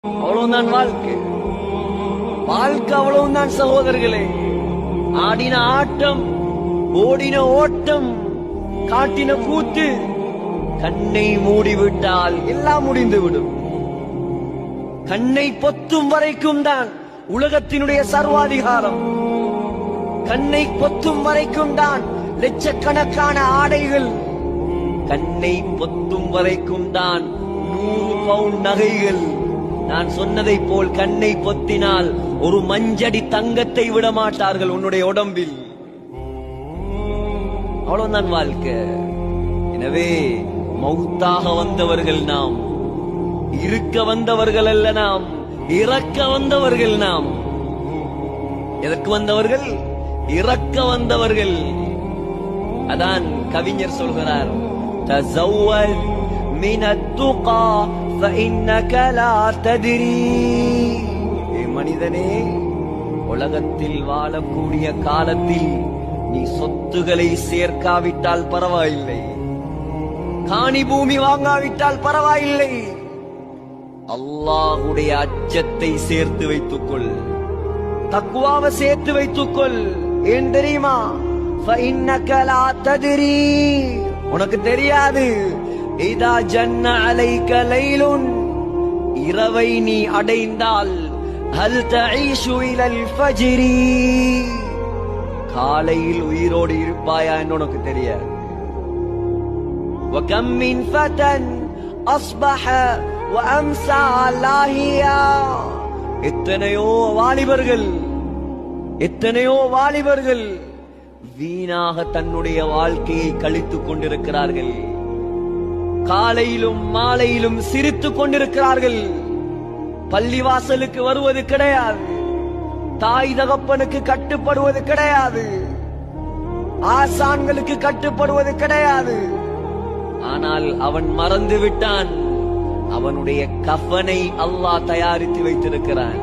அவ்வளவுதான் வாழ்க்கை. வாழ்க்கை அவ்வளவுதான் சகோதரர்களே. ஆடின ஆட்டம், ஓடின ஓட்டம், காட்டின கூத்து, கண்ணை மூடிவிட்டால் எல்லாம் முடிந்துவிடும். கண்ணை பொத்தும் வரைக்கும் தான் உலகத்தினுடைய சர்வாதிகாரம். கண்ணை பொத்தும் வரைக்கும் தான் லட்சக்கணக்கான ஆடைகள். கண்ணை பொத்தும் வரைக்கும் தான் 100 பவுண்ட் நகைகள். நான் சொன்னதை போல் கண்ணை பொத்தினால் ஒரு மஞ்சடி தங்கத்தை விட மாட்டார்கள் உன்னுடைய உடம்பில். அவ்வளவுதான் வாழ்க்கை. எனவே மௌத்தாக வந்தவர்கள் நாம், இருக்க வந்தவர்கள் அல்ல, நாம் இறக்க வந்தவர்கள். நாம் எதற்கு வந்தவர்கள்? இறக்க வந்தவர்கள். அதான் கவிஞர் சொல்கிறார், தஸவ்வல் மினத் துகா فإنك لا تدري. மனிதனே, உலகத்தில் வாழக்கூடிய காலத்தில் நீ சொத்துக்களை சேர்க்காவிட்டால் பரவாயில்லை, காணி பூமி வாங்காவிட்டால் பரவாயில்லை, அல்லாஹ்வுடைய அச்சத்தை சேர்த்து வைத்துக்கொள், தக்வாவை சேர்த்து வைத்துக்கொள். ஏன் தெரியுமா? فإنك لا تدري. உனக்கு தெரியாது. இதா ஜன்ன அலைக லைலுன், இரவை நீ அடைந்தால் ஹல் தஈஷு இலல் ஃபஜ்ரி, காலையில் உயிரோடு இருப்பாயா என்று உனக்கு தெரியாது. வகம் மின் ஃபதன் அஸ்பஹ வஅம்ஸா லாஹியா. எத்தனையோ வாலிபர்கள் வீணாக தன்னுடைய வாழ்க்கையை கழித்துக் கொண்டிருக்கிறார்கள். காலையிலும் மாலையிலும் சிரித்துக் கொண்டிருக்கிறார்கள். பள்ளிவாசலுக்கு வருவது கிடையாது, தாய் தகப்பனுக்கு கட்டுப்படுவது கிடையாது, ஆசான்களுக்கு கட்டுப்படுவது கிடையாது. ஆனால் அவன் மறந்து விட்டான், அவனுடைய கஃபனை அல்லாஹ் தயாரித்து வைத்திருக்கிறான்.